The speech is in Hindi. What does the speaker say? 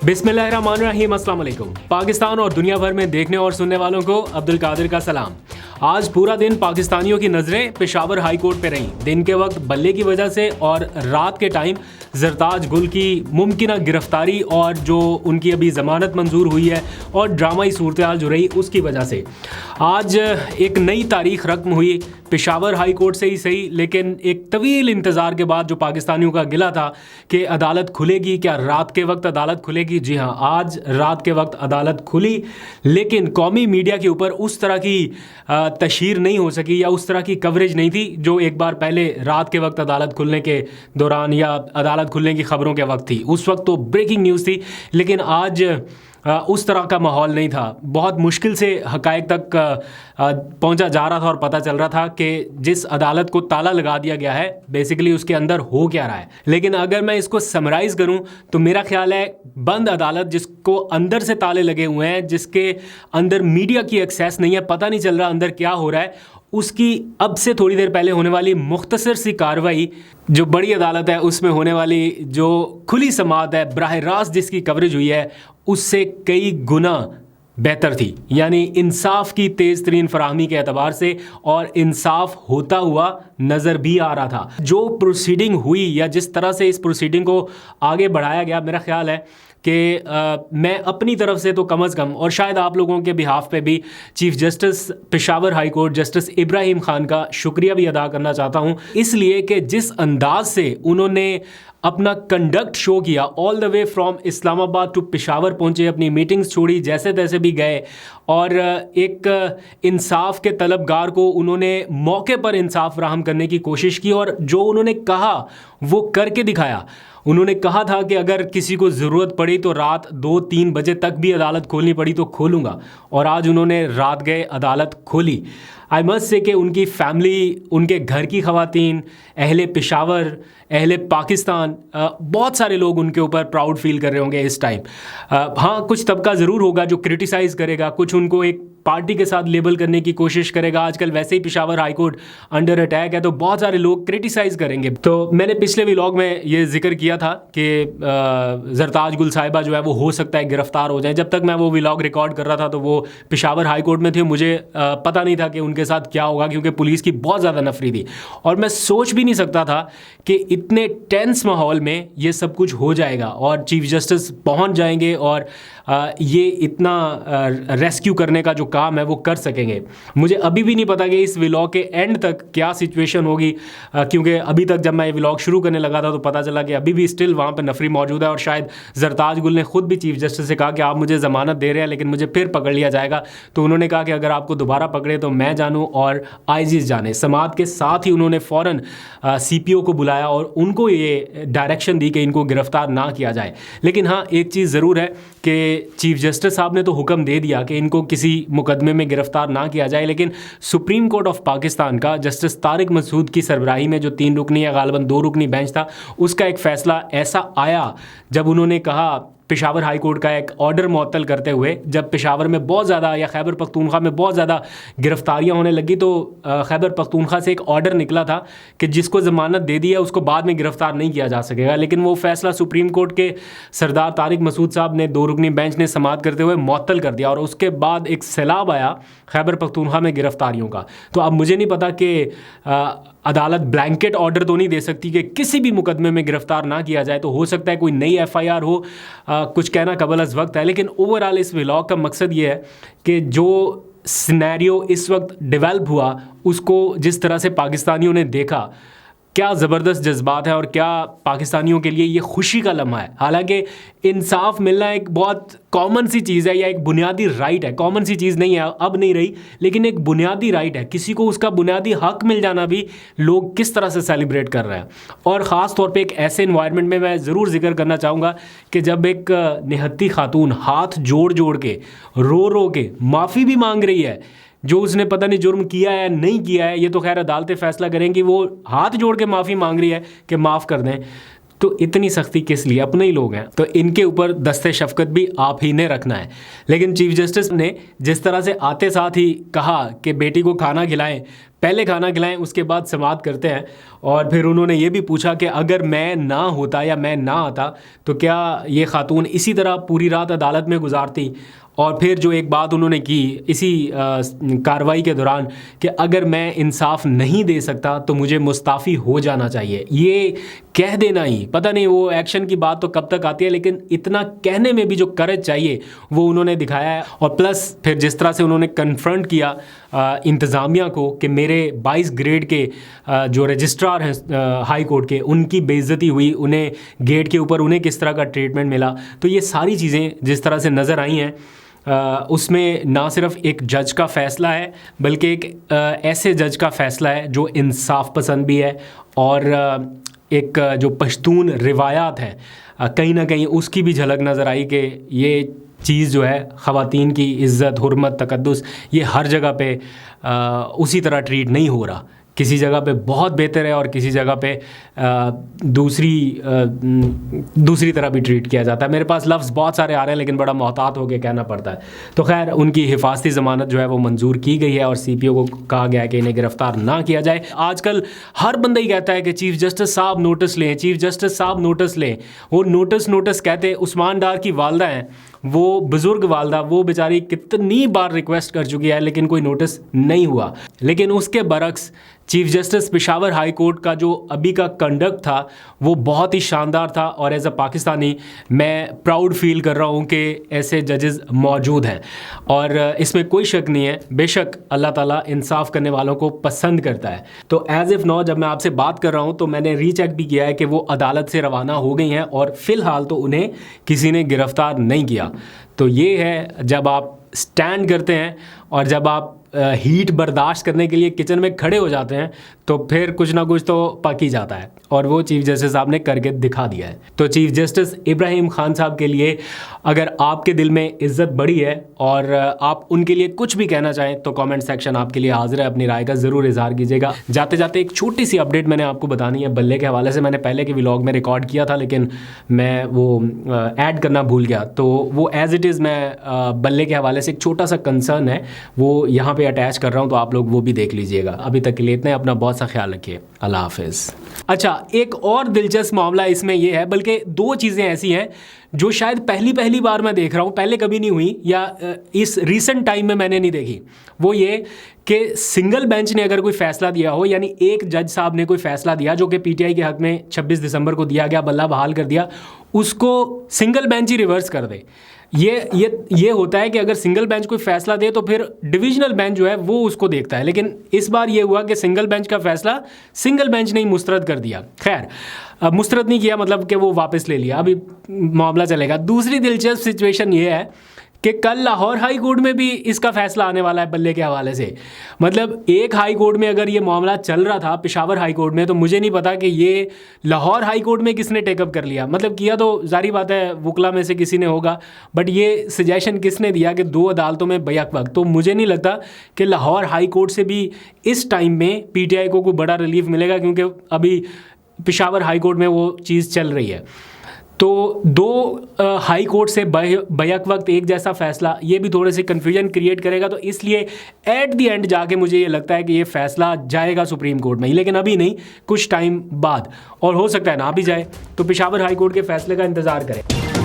बिस्मिल्लाहिर्रहमानिर्रहीम, अस्सलाम वालेकुम। पाकिस्तान और दुनिया भर में देखने और सुनने वालों को अब्दुल कादिर का सलाम। आज पूरा दिन पाकिस्तानियों की नज़रें पेशावर हाई कोर्ट पे रहीं। दिन के वक्त बल्ले की वजह से और रात के टाइम जरताज गुल की मुमकिन गिरफ्तारी और जो उनकी अभी ज़मानत मंजूर हुई है और ड्रामाई सूरत हाल जो रही उसकी वजह से आज एक नई तारीख रकम हुई पेशावर हाई कोर्ट से ही सही, लेकिन एक तवील इंतज़ार के बाद जो पाकिस्तानियों का गिला था कि अदालत खुलेगी, क्या रात के वक्त अदालत खुलेगी। जी हाँ, आज रात के वक्त अदालत खुली, लेकिन कौमी मीडिया के ऊपर उस तरह की तशहीर नहीं हो सकी या उस तरह की कवरेज नहीं थी जो एक बार पहले रात के वक्त अदालत खुलने के दौरान या अदालत खुलने की खबरों के वक्त थी। उस वक्त तो ब्रेकिंग न्यूज़ थी, लेकिन आज उस तरह का माहौल नहीं था। बहुत मुश्किल से हक़ाइक़ तक पहुंचा जा रहा था और पता चल रहा था कि जिस अदालत को ताला लगा दिया गया है बेसिकली उसके अंदर हो क्या रहा है। लेकिन अगर मैं इसको समराइज़ करूं तो मेरा ख्याल है बंद अदालत जिसको अंदर से ताले लगे हुए हैं, जिसके अंदर मीडिया की एक्सेस नहीं है, पता नहीं चल रहा अंदर क्या हो रहा है, उसकी अब से थोड़ी देर पहले होने वाली मुख्तसर सी कार्रवाई जो बड़ी अदालत है उसमें होने वाली जो खुली समाअत है, बराह रास्त जिसकी कवरेज हुई है, उससे कई गुना बेहतर थी। यानी इंसाफ की तेज़ तरीन फराहमी के एतबार से और इंसाफ होता हुआ नज़र भी आ रहा था। जो प्रोसीडिंग हुई या जिस तरह से इस प्रोसीडिंग को आगे बढ़ाया गया, मेरा ख्याल है कि मैं अपनी तरफ से तो कम अज़ कम और शायद आप लोगों के बिहाफ पे भी chief justice Peshawar high court justice Ibrahim Khan का शुक्रिया भी अदा करना चाहता हूँ, इसलिए कि जिस अंदाज से उन्होंने अपना कंडक्ट शो किया, all the way from Islamabad to Peshawar पहुँचे, अपनी मीटिंग्स छोड़ी, जैसे तैसे भी गए और एक इंसाफ के तलबगार को उन्होंने मौके पर इंसाफ फराहम करने की कोशिश की और जो उन्होंने कहा वो करके दिखाया। उन्होंने कहा था कि अगर किसी को ज़रूरत पड़ी तो रात 2-3 बजे तक भी अदालत खोलनी पड़ी तो खोलूँगा, और आज उन्होंने रात गए अदालत खोली। आई मस्ट से कि उनकी फैमिली, उनके घर की ख़वातीन, अहले पेशावर, अहले पाकिस्तान, बहुत सारे लोग उनके ऊपर प्राउड फील कर रहे होंगे इस टाइम। हाँ, कुछ तबका ज़रूर होगा जो क्रिटिसाइज़ करेगा, कुछ उनको एक पार्टी के साथ लेबल करने की कोशिश करेगा। आजकल वैसे ही Peshawar high court under attack है तो बहुत सारे लोग क्रिटिसाइज़ करेंगे। तो मैंने पिछले व्लॉग में ये जिक्र किया था कि जरताज गुल साहिबा जो है वो हो सकता है गिरफ़्तार हो जाए। जब तक मैं वो व्लॉग रिकॉर्ड कर रहा था तो वो पेशावर हाई कोर्ट में थे, मुझे पता नहीं था कि उनके साथ क्या होगा, क्योंकि पुलिस की बहुत ज़्यादा नफरी थी और मैं सोच भी नहीं सकता था कि इतने टेंस माहौल में ये सब कुछ हो जाएगा और चीफ जस्टिस पहुंच जाएंगे और ये इतना रेस्क्यू करने का जो काम है वो कर सकेंगे। मुझे अभी भी नहीं पता कि इस व्लॉग के एंड तक क्या सिचुएशन होगी, क्योंकि अभी तक जब मैं ये व्लॉग शुरू करने लगा था तो पता चला कि अभी भी स्टिल वहाँ पर नफरी मौजूद है और शायद जरताज गुल ने खुद भी चीफ जस्टिस से कहा कि आप मुझे ज़मानत दे रहे हैं लेकिन मुझे फिर पकड़ लिया जाएगा। तो उन्होंने कहा कि अगर आपको दोबारा पकड़े तो मैं जानूँ और आईजी जाने। समाअत के साथ ही उन्होंने फ़ौरन CPO को बुलाया और उनको ये डायरेक्शन दी कि इनको गिरफ़्तार ना किया जाए। लेकिन हाँ, एक चीज़ ज़रूर है कि चीफ जस्टिस साहब ने तो हुक्म दे दिया कि इनको किसी मुकदमे में गिरफ़्तार ना किया जाए, लेकिन सुप्रीम कोर्ट ऑफ पाकिस्तान का जस्टिस तारिक मसूद की सरबराही में जो 3 रुकनी या गालिबन 2 रुकनी बेंच था, उसका एक फ़ैसला ऐसा आया जब उन्होंने कहा पेशावर हाई कोर्ट का एक ऑर्डर मुअत्तल करते हुए, जब पेशावर में बहुत ज़्यादा या खैबर पख्तूनख्वा में बहुत ज़्यादा गिरफ्तारियां होने लगी तो खैबर पख्तूनख्वा से एक ऑर्डर निकला था कि जिसको ज़मानत दे दी है उसको बाद में गिरफ़्तार नहीं किया जा सकेगा। लेकिन वो फ़ैसला सुप्रीम कोर्ट के सरदार तारिक मसूद साहब ने 2 रुकनी बेंच ने समाअत करते हुए मुअत्तल कर दिया और उसके बाद एक सैलाब आया खैबर पख्तूनख्वा में गिरफ्तारियों का। तो अब मुझे नहीं पता कि अदालत ब्लैंकेट ऑर्डर तो नहीं दे सकती कि किसी भी मुकदमे में गिरफ़्तार ना किया जाए, तो हो सकता है कोई नई FIR हो, कुछ कहना कबल अज़ वक्त है। लेकिन ओवरऑल इस व्लॉग का मकसद ये है कि जो सिनेरियो इस वक्त डेवलप हुआ उसको जिस तरह से पाकिस्तानियों ने देखा, क्या ज़बरदस्त जज्बात है और क्या पाकिस्तानियों के लिए ये खुशी का लम्हा है। हालांकि इंसाफ मिलना एक बहुत कॉमन सी चीज़ है या एक बुनियादी राइट है, कॉमन सी चीज़ नहीं है, अब नहीं रही, लेकिन एक बुनियादी राइट है। किसी को उसका बुनियादी हक मिल जाना भी लोग किस तरह से सेलिब्रेट कर रहे हैं। और ख़ास तौर पे एक ऐसे इन्वायरमेंट में मैं ज़रूर जिक्र करना चाहूँगा कि जब एक निहत्ती खातून हाथ जोड़ जोड़ के रो के माफ़ी भी मांग रही है, जो उसने पता नहीं जुर्म किया है नहीं किया है, ये तो खैर अदालतें फैसला करेंगी, वो हाथ जोड़ के माफ़ी मांग रही है कि माफ़ कर दें, तो इतनी सख्ती किस लिए? अपने ही लोग हैं तो इनके ऊपर दस्ते शफकत भी आप ही ने रखना है। लेकिन चीफ जस्टिस ने जिस तरह से आते साथ ही कहा कि बेटी को खाना खिलाएं, पहले खाना खिलाएं, उसके बाद समाअत करते हैं। और फिर उन्होंने ये भी पूछा कि अगर मैं ना होता या मैं ना आता तो क्या ये खातून इसी तरह पूरी रात अदालत में गुजारती। और फिर जो एक बात उन्होंने की इसी कार्रवाई के दौरान कि अगर मैं इंसाफ नहीं दे सकता तो मुझे मुस्ताफ़ी हो जाना चाहिए। ये कह देना ही, पता नहीं वो एक्शन की बात तो कब तक आती है, लेकिन इतना कहने में भी जो करज चाहिए वो उन्होंने दिखाया है। और प्लस फिर जिस तरह से उन्होंने कन्फ्रंट किया इंतज़ामिया को कि मेरे 22 ग्रेड के जो रजिस्ट्रार हैं हाई कोर्ट के, उनकी बेइज्जती हुई, उन्हें गेट के ऊपर उन्हें किस तरह का ट्रीटमेंट मिला। तो ये सारी चीज़ें जिस तरह से नज़र आई हैं उसमें ना सिर्फ एक जज का फ़ैसला है बल्कि एक ऐसे जज का फ़ैसला है जो इंसाफ पसंद भी है और एक जो पश्तून रिवायात है कहीं ना कहीं उसकी भी झलक नज़र आई कि ये चीज़ जो है ख़वातीन की इज़्ज़त, हुर्मत, तक़द्दुस, ये हर जगह पे उसी तरह ट्रीट नहीं हो रहा। किसी जगह पे बहुत बेहतर है और किसी जगह पे दूसरी तरह भी ट्रीट किया जाता है। मेरे पास लफ्ज़ बहुत सारे आ रहे हैं लेकिन बड़ा मोहतात होकर कहना पड़ता है। तो खैर उनकी हिफाजती ज़मानत जो है वो मंजूर की गई है और CPO को कहा गया है कि इन्हें गिरफ़्तार ना किया जाए। आजकल हर बंदा ही कहता है कि चीफ़ जस्टिस साहब नोटिस लें, चीफ़ जस्टिस साहब नोटिस लें। वो नोटिस कहते, उस्मान डार की वालदा हैं, वो बुज़ुर्ग वालदा, वो बेचारी कितनी बार रिक्वेस्ट कर चुकी है लेकिन कोई नोटिस नहीं हुआ। लेकिन उसके बरक्स chief justice Peshawar high court का जो अभी का कंडक्ट था वो बहुत ही शानदार था और एज़ अ पाकिस्तानी मैं प्राउड फील कर रहा हूँ कि ऐसे जजेस मौजूद हैं और इसमें कोई शक नहीं है। बेशक अल्लाह ताला इंसाफ करने वालों को पसंद करता है। तो एज़ इफ़ नाउ जब मैं आपसे बात कर रहा हूँ तो मैंने रीचेक भी किया है कि वो अदालत से रवाना हो गई हैं और फ़िलहाल तो उन्हें किसी ने गिरफ़्तार नहीं किया। तो ये है जब आप स्टैंड करते हैं और जब आप हीट बर्दाश्त करने के लिए किचन में खड़े हो जाते हैं तो फिर कुछ ना कुछ तो पक ही जाता है और वो चीफ़ जस्टिस साहब ने करके दिखा दिया है। तो चीफ़ जस्टिस इब्राहिम खान साहब के लिए अगर आपके दिल में इज़्ज़त बड़ी है और आप उनके लिए कुछ भी कहना चाहें तो कमेंट सेक्शन आपके लिए हाजिर है, अपनी राय का ज़रूर इज़हार कीजिएगा। जाते जाते एक छोटी सी अपडेट मैंने आपको बतानी है बल्ले के हवाले से। मैंने पहले के व्लॉग में रिकॉर्ड किया था लेकिन मैं वो ऐड करना भूल गया, तो वो एज़ इट इज़ मैं बल्ले के हवाले से एक छोटा सा कंसर्न है वो यहाँ पे अटैच कर रहा हूँ, तो आप लोग वो भी देख लीजिएगा। अभी तक के लिए इतना, अपना बहुत सा ख्याल रखिए। अल्लाह हाफिज़। अच्छा, एक और दिलचस्प मामला इसमें ये है, बल्कि दो चीज़ें ऐसी हैं जो शायद पहली बार मैं देख रहा हूँ, पहले कभी नहीं हुई या इस रीसेंट टाइम में मैंने नहीं देखी। वो ये कि सिंगल बेंच ने अगर कोई फ़ैसला दिया हो, यानी एक जज साहब ने कोई फ़ैसला दिया जो कि PTI के हक़ में 26 दिसंबर को दिया गया, बल्ला बहाल कर दिया, उसको सिंगल बेंच ही रिवर्स कर दे। ये होता है कि अगर सिंगल बेंच कोई फ़ैसला दे तो फिर डिविजनल बेंच जो है वो उसको देखता है, लेकिन इस बार ये हुआ कि सिंगल बेंच का फ़ैसला सिंगल बेंच ने ही मुस्तरद कर दिया। खैर, अब मुस्तरद नहीं किया मतलब कि वो वापस ले लिया, अभी मामला चलेगा। दूसरी दिलचस्प सिचुएशन ये है कि कल लाहौर हाई कोर्ट में भी इसका फ़ैसला आने वाला है बल्ले के हवाले से। मतलब एक हाई कोर्ट में अगर ये मामला चल रहा था पेशावर हाई कोर्ट में, तो मुझे नहीं पता कि ये लाहौर हाई कोर्ट में किसने टेकअप कर लिया। मतलब किया तो जारी बात है वकला में से किसी ने होगा, बट ये सजेशन किसने दिया कि 2 अदालतों में बैक वक्त। तो मुझे नहीं लगता कि लाहौर हाई कोर्ट से भी इस टाइम में PTI को कोई बड़ा रिलीफ मिलेगा, क्योंकि अभी पेशावर हाई कोर्ट में वो चीज़ चल रही है। तो 2 हाई कोर्ट से बैक वक्त एक जैसा फ़ैसला, ये भी थोड़े से कन्फ्यूजन क्रिएट करेगा। तो इसलिए एट द एंड जाके मुझे ये लगता है कि ये फ़ैसला जाएगा सुप्रीम कोर्ट में ही, लेकिन अभी नहीं, कुछ टाइम बाद, और हो सकता है ना भी जाए। तो पेशावर हाई कोर्ट के फ़ैसले का इंतज़ार करें।